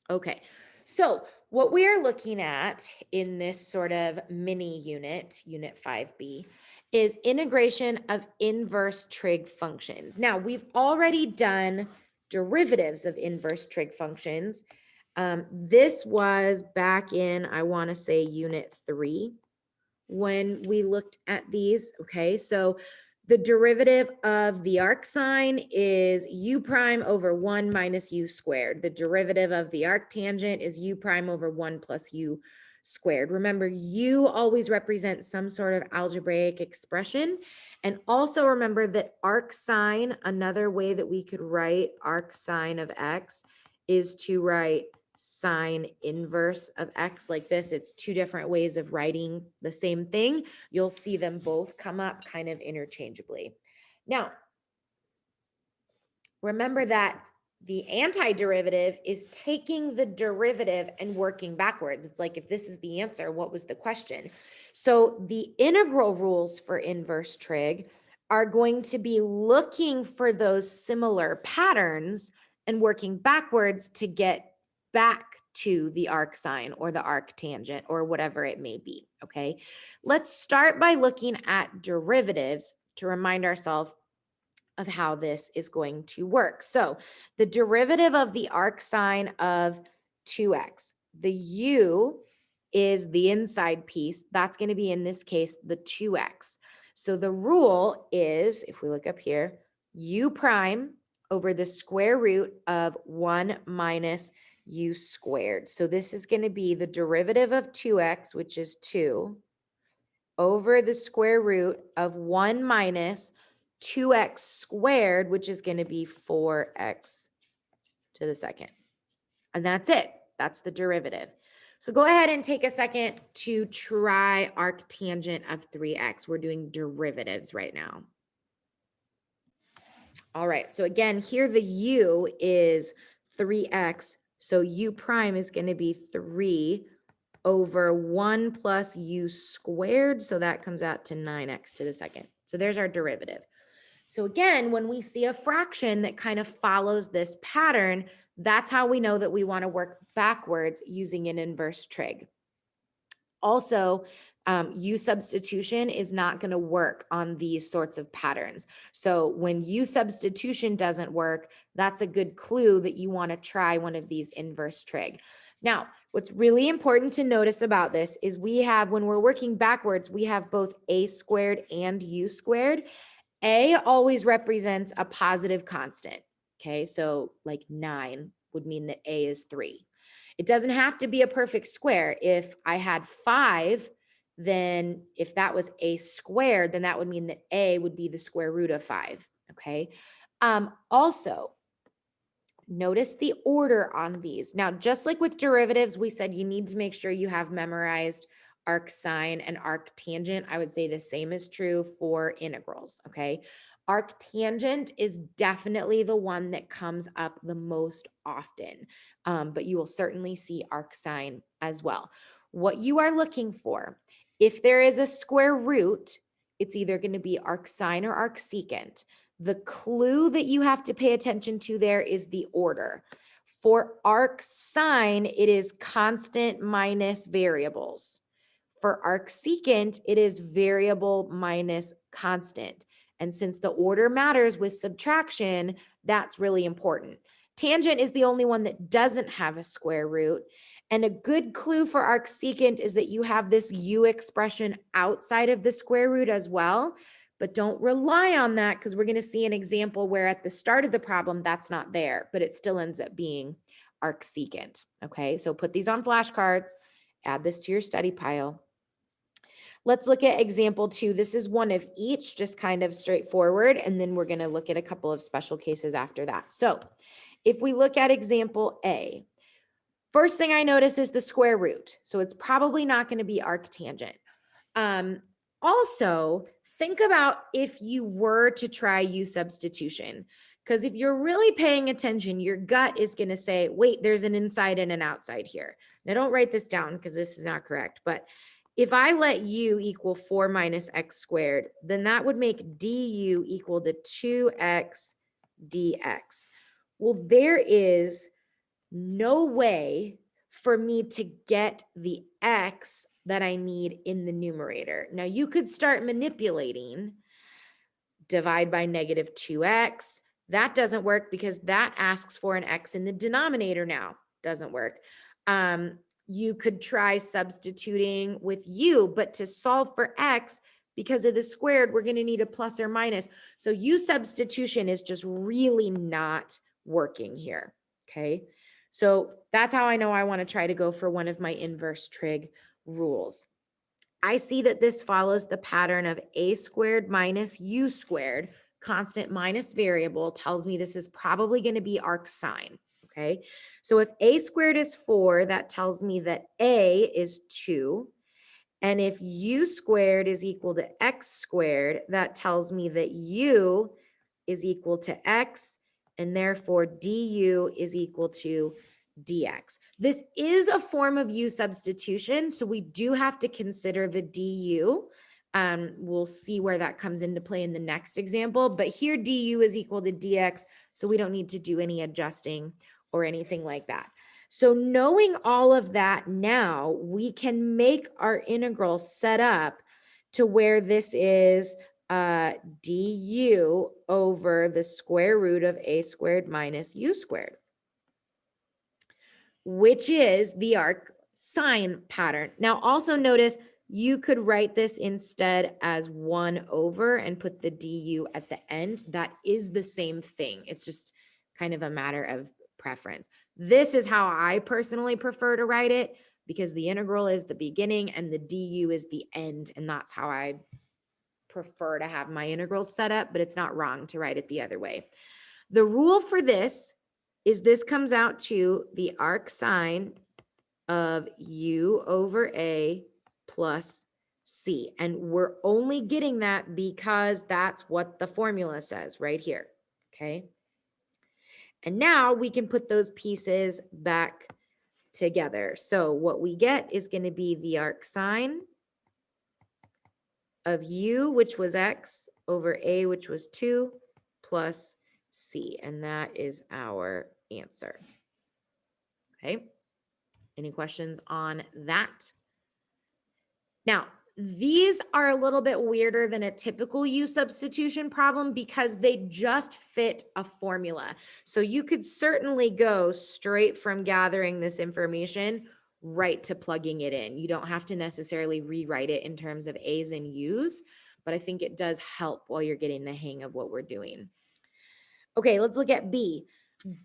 Okay, so what we are looking at in this sort of mini unit, unit 5B, is integration of inverse trig functions. Now, we've already done derivatives of inverse trig functions. This was back in, I want to say, unit 3 when we looked at these. Okay, so the derivative of the arc sine is u prime over 1 minus u squared. The derivative of the arctangent is u prime over 1 plus u squared. Remember, u always represents some sort of algebraic expression. And also remember that arc sine, another way that we could write arc sine of x is to write sine inverse of x like this. It's two different ways of writing the same thing. You'll see them both come up kind of interchangeably. Now, remember that the antiderivative is taking the derivative and working backwards. It's like, if this is the answer, what was the question? So the integral rules for inverse trig are going to be looking for those similar patterns and working backwards to get back to the arc sine or the arc tangent or whatever it may be, okay? Let's start by looking at derivatives to remind ourselves of how this is going to work. So the derivative of the arc sine of 2x, the u is the inside piece. That's going to be, in this case, the 2x. So the rule is, if we look up here, u prime over the square root of 1 minus u squared. So this is going to be the derivative of 2x, which is 2, over the square root of 1 minus 2x squared, which is going to be 4x to the second. And that's it. That's the derivative. So go ahead and take a second to try arctangent of 3x. We're doing derivatives right now. All right. So again, here the u is 3x. So u prime is going to be 3 over 1 plus u squared. So that comes out to 9x to the second. So there's our derivative. So again, when we see a fraction that kind of follows this pattern, that's how we know that we want to work backwards using an inverse trig. Also, u substitution is not going to work on these sorts of patterns. So when u substitution doesn't work, that's a good clue that you want to try one of these inverse trig. Now, what's really important to notice about this is we have, when we're working backwards, we have both a squared and u squared. A always represents a positive constant. Okay, so like 9 would mean that a is 3. It doesn't have to be a perfect square. If I had 5, then if that was a squared, then that would mean that a would be the square root of 5. Okay. Also, notice the order on these. Now, just like with derivatives, we said you need to make sure you have memorized arc sine and arc tangent. I would say the same is true for integrals, okay? Arc tangent is definitely the one that comes up the most often, but you will certainly see arc sine as well. What you are looking for, if there is a square root, it's either going to be arc sine or arc secant. The clue that you have to pay attention to there is the order. For arc sine, it is constant minus variables. For arc secant, it is variable minus constant. And since the order matters with subtraction, that's really important. Tangent is the only one that doesn't have a square root. And a good clue for arc secant is that you have this u expression outside of the square root as well. But don't rely on that, because we're going to see an example where at the start of the problem, that's not there, but it still ends up being arc secant. Okay, so put these on flashcards, add this to your study pile. Let's look at example 2. This is one of each, just kind of straightforward, and then we're going to look at a couple of special cases after that. So if we look at example A, first thing I notice is the square root. So it's probably not going to be arctangent. Also, think about if you were to try u substitution, because if you're really paying attention, your gut is going to say, wait, there's an inside and an outside here. Now, don't write this down because this is not correct, but if I let u equal 4 minus x squared, then that would make du equal to 2x dx. Well, there is no way for me to get the x that I need in the numerator. Now you could start manipulating, divide by negative 2x. That doesn't work because that asks for an x in the denominator now. Doesn't work. You could try substituting with u, but to solve for x, because of the squared, we're going to need a plus or minus. So u substitution is just really not working here. Okay. So that's how I know I want to try to go for one of my inverse trig rules. I see that this follows the pattern of a squared minus u squared, constant minus variable, tells me this is probably going to be arc sine. Okay. So if a squared is 4, that tells me that a is 2. And if u squared is equal to x squared, that tells me that u is equal to x, and therefore du is equal to dx. This is a form of u substitution, so we do have to consider the du. We'll see where that comes into play in the next example, but here du is equal to dx, so we don't need to do any adjusting or anything like that. So knowing all of that now, we can make our integral set up to where this is du over the square root of a squared minus u squared, which is the arc sine pattern. Now also notice you could write this instead as 1 over and put the du at the end. That is the same thing. It's just kind of a matter of preference. This is how I personally prefer to write it, because the integral is the beginning and the du is the end, and that's how I prefer to have my integrals set up, but it's not wrong to write it the other way. The rule for this is this comes out to the arc sine of u over a plus c. And we're only getting that because that's what the formula says right here, okay? And now we can put those pieces back together. So what we get is going to be the arc sine of u, which was x, over a, which was 2, plus c. And that is our answer. Okay. Any questions on that? Now, these are a little bit weirder than a typical u substitution problem because they just fit a formula. So you could certainly go straight from gathering this information right to plugging it in. You don't have to necessarily rewrite it in terms of a's and u's, but I think it does help while you're getting the hang of what we're doing. Okay, let's look at B.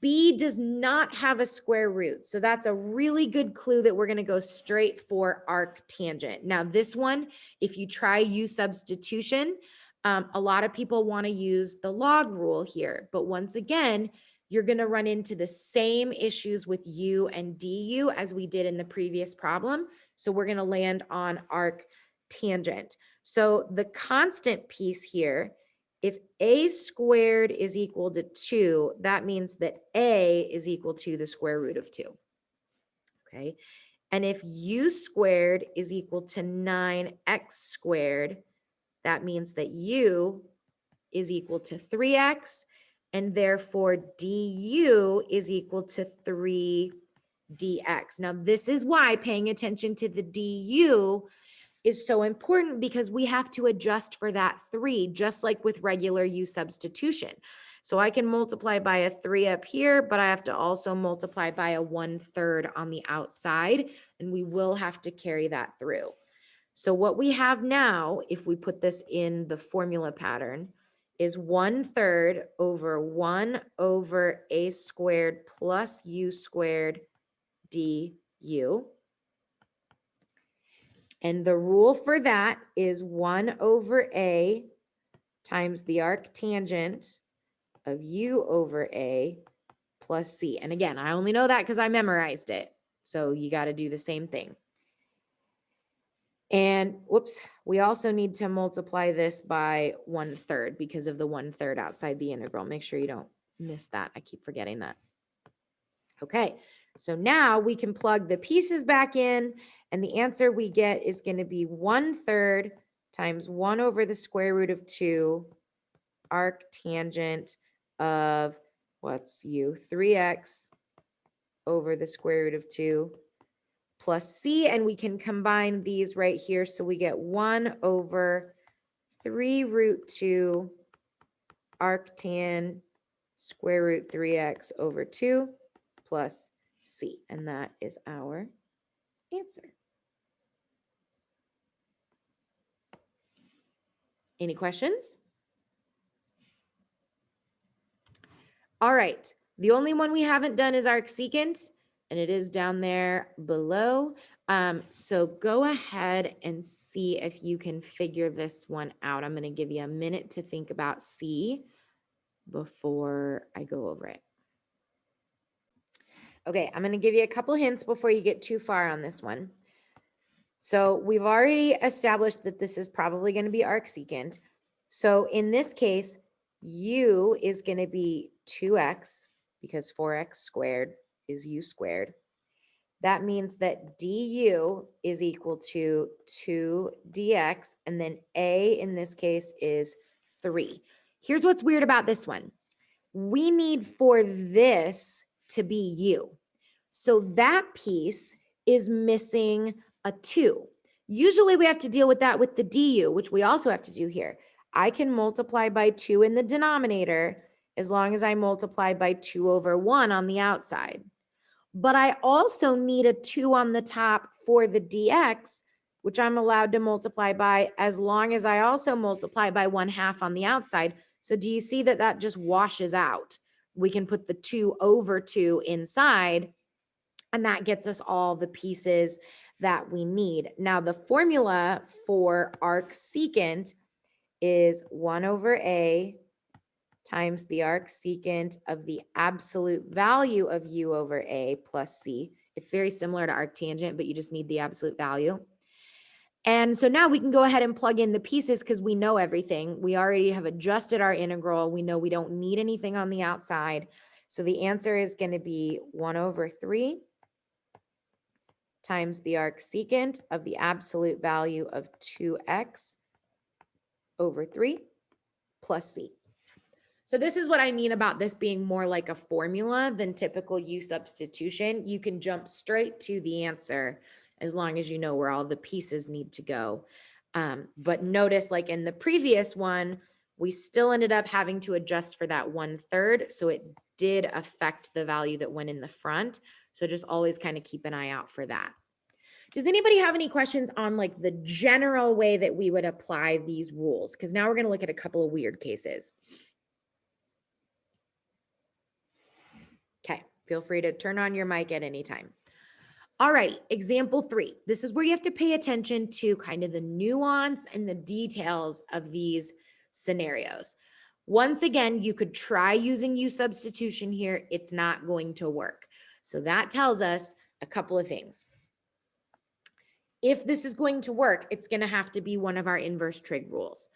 B does not have a square root. So that's a really good clue that we're going to go straight for arc tangent. Now this one, if you try u substitution, a lot of people want to use the log rule here. But once again, you're going to run into the same issues with u and du as we did in the previous problem. So we're going to land on arc tangent. So the constant piece here, if a squared is equal to 2, that means that a is equal to the square root of 2. Okay. And if u squared is equal to 9x squared, that means that u is equal to 3x, and therefore du is equal to 3 dx. Now, this is why paying attention to the du is so important, because we have to adjust for that 3, just like with regular u substitution. So I can multiply by a 3 up here, but I have to also multiply by a 1/3 on the outside, and we will have to carry that through. So what we have now, if we put this in the formula pattern, is 1/3 over 1 over a squared plus u squared du. And the rule for that is 1 over a times the arc tangent of u over a plus c. And again, I only know that because I memorized it. So you got to do the same thing. And whoops, we also need to multiply this by 1/3 because of the 1/3 outside the integral. Make sure you don't miss that. I keep forgetting that. Okay, so now we can plug the pieces back in, and the answer we get is going to be 1/3 times 1 over the square root of 2 arc tangent of what's u? 3x over the square root of 2 plus c, and we can combine these right here. So we get 1 over 3 root 2 arctan square root 3x over 2 plus c, and that is our answer. Any questions? All right, the only one we haven't done is arcsecant, and it is down there below. So go ahead and see if you can figure this one out. I'm going to give you a minute to think about C before I go over it. Okay, I'm going to give you a couple hints before you get too far on this one. So we've already established that this is probably going to be arcsecant. So in this case, u is going to be 2x because 4x squared is u squared. That means that du is equal to 2dx, and then a in this case is 3. Here's what's weird about this one. We need for this to be u. So that piece is missing a 2. Usually we have to deal with that with the du, which we also have to do here. I can multiply by 2 in the denominator as long as I multiply by 2 over 1 on the outside. But I also need a 2 on the top for the dx, which I'm allowed to multiply by as long as I also multiply by 1/2 on the outside. So do you see that that just washes out? We can put the 2 over 2 inside, and that gets us all the pieces that we need. Now, the formula for arcsecant is 1 over a times the arcsecant of the absolute value of u over a plus c. It's very similar to arctangent, but you just need the absolute value. And so now we can go ahead and plug in the pieces because we know everything. We already have adjusted our integral. We know we don't need anything on the outside. So the answer is going to be 1 over 3 times the arcsecant of the absolute value of 2x over 3 plus c. So this is what I mean about this being more like a formula than typical u substitution. You can jump straight to the answer as long as you know where all the pieces need to go. But notice, like in the previous one, we still ended up having to adjust for that 1/3. So it did affect the value that went in the front. So just always kind of keep an eye out for that. Does anybody have any questions on like the general way that we would apply these rules? Because now we're going to look at a couple of weird cases. Okay, feel free to turn on your mic at any time. All righty, example 3. This is where you have to pay attention to kind of the nuance and the details of these scenarios. Once again, you could try using u substitution here. It's not going to work. So that tells us a couple of things. If this is going to work, it's going to have to be one of our inverse trig rules.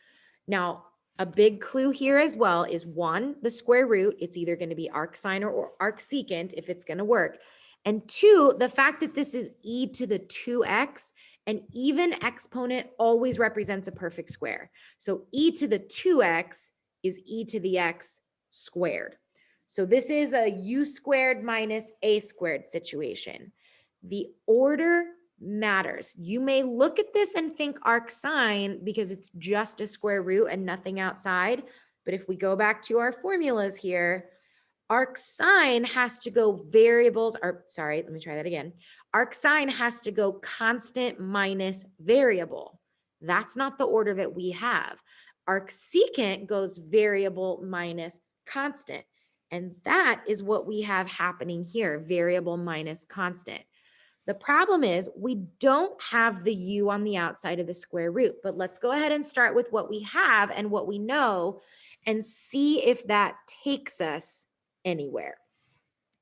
Now, a big clue here as well is 1, the square root. It's either going to be arcsine or arcsecant if it's going to work. And 2, the fact that this is e to the 2x, an even exponent always represents a perfect square. So e to the 2x is e to the x squared. So this is a u squared minus a squared situation. The order matters. You may look at this and think arcsine because it's just a square root and nothing outside. But if we go back to our formulas here, arcsine has to go variables, or sorry, let me try that again. Arcsine has to go constant minus variable. That's not the order that we have. Arcsecant goes variable minus constant. And that is what we have happening here, variable minus constant. The problem is we don't have the u on the outside of the square root, but let's go ahead and start with what we have and what we know and see if that takes us anywhere.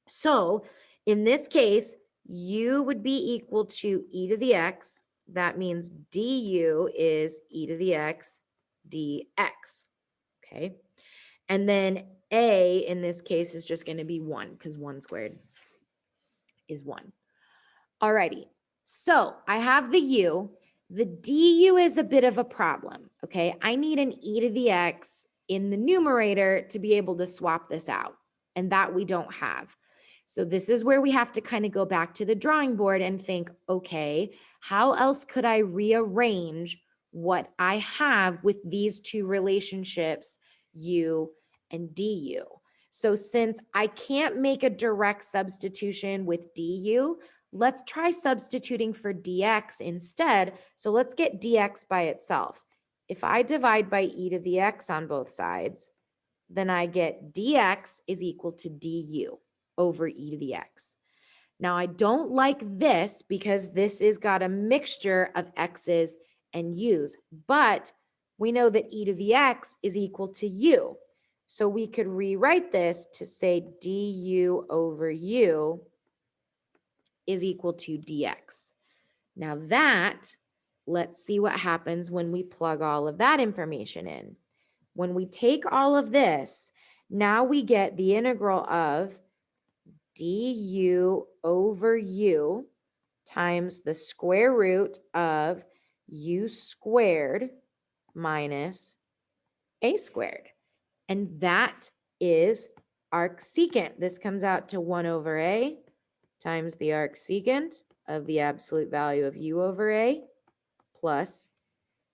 So in this case, u would be equal to e to the x. That means du is e to the x dx, okay? And then a in this case is just going to be 1 because 1 squared is 1. Alrighty, so I have the u. The du is a bit of a problem, okay? I need an e to the x in the numerator to be able to swap this out, and that we don't have. So this is where we have to kind of go back to the drawing board and think, okay, how else could I rearrange what I have with these two relationships, u and du? So since I can't make a direct substitution with du, let's try substituting for dx instead. So let's get dx by itself. If I divide by e to the x on both sides, then I get dx is equal to du over e to the x. Now, I don't like this because this has got a mixture of x's and u's, but we know that e to the x is equal to u. So we could rewrite this to say du over u is equal to dx. Now that, let's see what happens when we plug all of that information in. When we take all of this, now we get the integral of du over u times the square root of u squared minus a squared. And that is arcsecant. This comes out to 1 over a times the arcsecant of the absolute value of u over a plus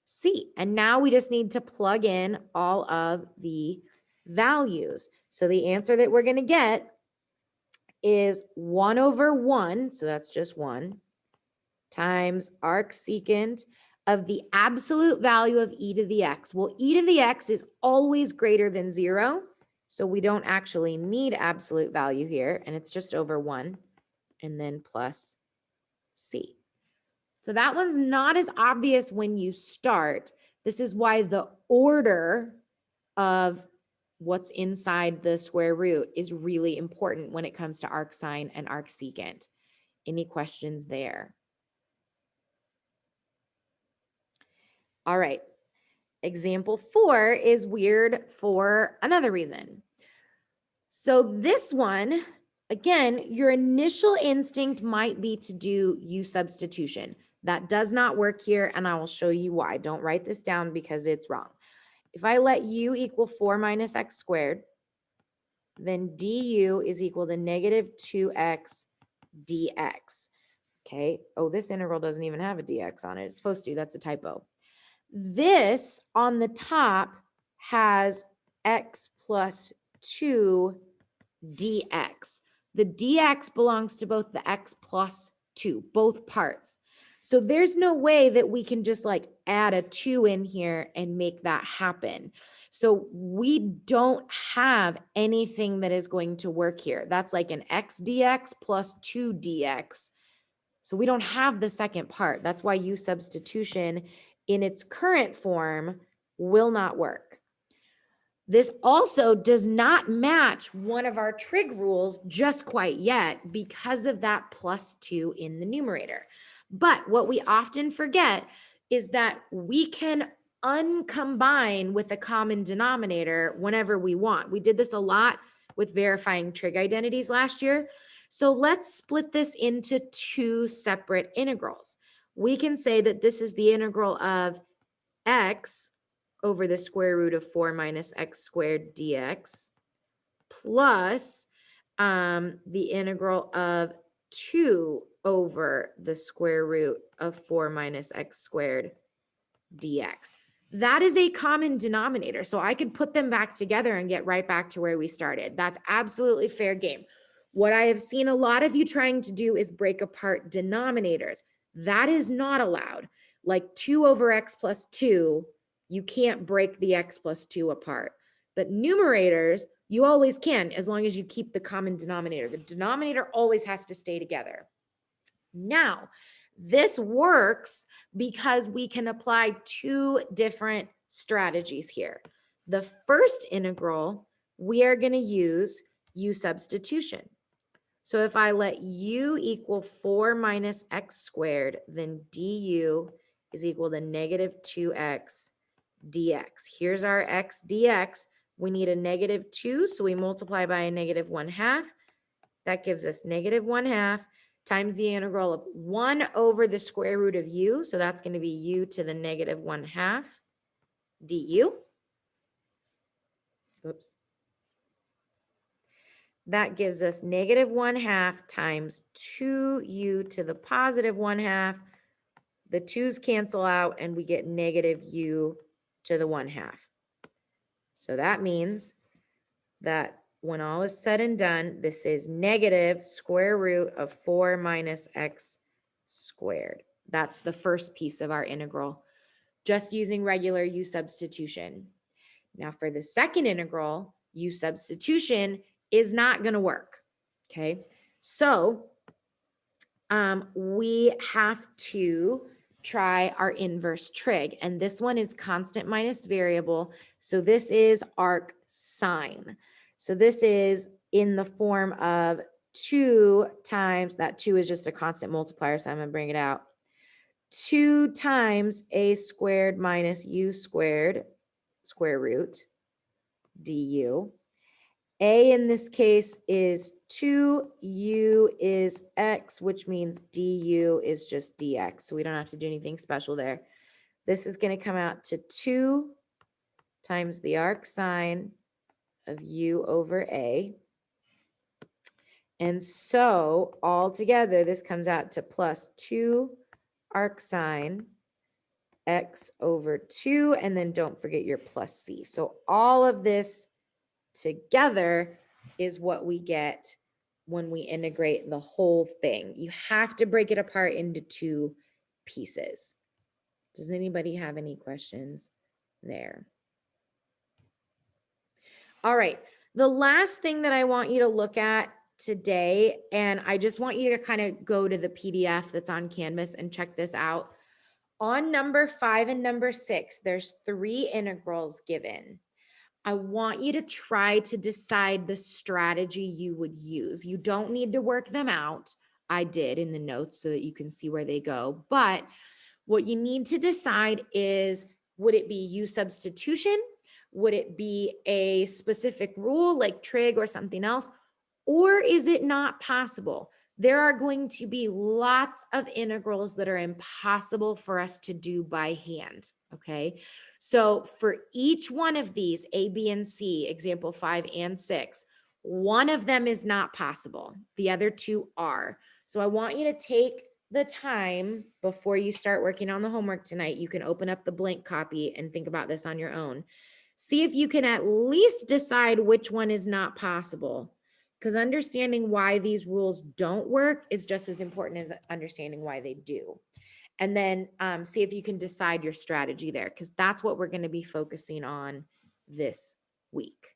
c. And now we just need to plug in all of the values. So the answer that we're going to get is 1 over 1, so that's just 1, times arcsecant of the absolute value of e to the x. Well, e to the x is always greater than 0, so we don't actually need absolute value here, and it's just over 1, and then plus c. So that one's not as obvious when you start. This is why the order of what's inside the square root is really important when it comes to arcsine and arcsecant. Any questions there? All right. Example 4 is weird for another reason. So this one, again, your initial instinct might be to do u substitution. That does not work here, and I will show you why. Don't write this down because it's wrong. If I let u equal 4 minus x squared, then du is equal to negative 2x dx. Okay. Oh, this integral doesn't even have a dx on it. It's supposed to. That's a typo. This on the top has x plus 2 dx. The dx belongs to both the x plus 2, both parts. So there's no way that we can just like add a 2 in here and make that happen. So we don't have anything that is going to work here. That's like an x dx plus 2 dx. So we don't have the second part. That's why u substitution in its current form will not work. This also does not match one of our trig rules just quite yet because of that plus 2 in the numerator. But what we often forget is that we can uncombine with a common denominator whenever we want. We did this a lot with verifying trig identities last year. So let's split this into 2 separate integrals. We can say that this is the integral of x over the square root of 4 minus x squared dx plus the integral of 2 over the square root of 4 minus x squared dx. That is a common denominator. So I could put them back together and get right back to where we started. That's absolutely fair game. What I have seen a lot of you trying to do is break apart denominators. That is not allowed. Like 2 over x plus 2, you can't break the x plus 2 apart. But numerators, you always can, as long as you keep the common denominator. The denominator always has to stay together. Now, this works because we can apply 2 different strategies here. The first integral, we are going to use u substitution. So if I let u equal 4 minus x squared, then du is equal to negative 2x dx. Here's our x dx. We need a negative 2, so we multiply by a negative 1/2. That gives us negative 1/2 times the integral of 1 over the square root of u. So that's going to be u to the negative 1/2 du. Oops. that gives us negative 1/2 times 2u to the positive 1/2. The 2's cancel out and we get negative u to the 1/2. So that means that when all is said and done, this is negative square root of 4 minus x squared. That's the first piece of our integral, just using regular u substitution. Now for the second integral, u substitution is not going to work, okay? So we have to try our inverse trig, and this one is constant minus variable. So this is arc sine. So this is in the form of 2 times, that 2 is just a constant multiplier, so I'm going to bring it out. 2 times a squared minus u squared square root du. A in this case is 2, u is x, which means du is just dx. So we don't have to do anything special there. This is going to come out to 2 times the arc sine of u over a. And so all together, this comes out to plus 2 arc sine x over 2. And then don't forget your plus c. So all of this together is what we get when we integrate the whole thing. You have to break it apart into 2 pieces. Does anybody have any questions there? All right. The last thing that I want you to look at today, and I just want you to kind of go to the PDF that's on Canvas and check this out. On number 5 and number 6, there's 3 integrals given. I want you to try to decide the strategy you would use. You don't need to work them out. I did in the notes so that you can see where they go. But what you need to decide is, would it be u substitution? Would it be a specific rule like trig or something else? Or is it not possible? There are going to be lots of integrals that are impossible for us to do by hand, okay? So for each one of these, A, B, and C, example 5 and 6, one of them is not possible. The other 2 are. So I want you to take the time before you start working on the homework tonight. You can open up the blank copy and think about this on your own. See if you can at least decide which one is not possible, because understanding why these rules don't work is just as important as understanding why they do. And then see if you can decide your strategy there, because that's what we're going to be focusing on this week.